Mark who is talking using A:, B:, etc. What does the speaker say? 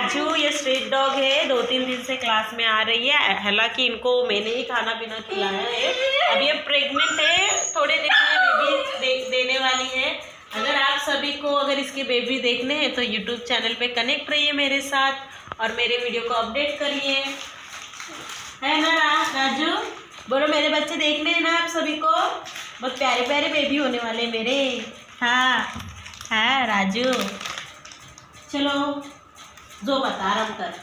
A: राजू ये street dog है, 2-3 दिन से क्लास में आ रही है। हालांकि इनको मैंने ही खाना पीना खिलाया है। अब ये प्रेग्नेंट है, थोड़े दिन में बेबी देने वाली है। अगर आप सभी को अगर इसके बेबी देखने हैं तो यूट्यूब चैनल पे कनेक्ट रहिए मेरे साथ और मेरे वीडियो को अपडेट करिए, है ना राजू? बोलो मेरे बच्चे देखने हैं ना आप सभी को, बहुत प्यारे प्यारे बेबी होने वाले मेरे। हाँ हाँ राजू, चलो जो बता आराम कर।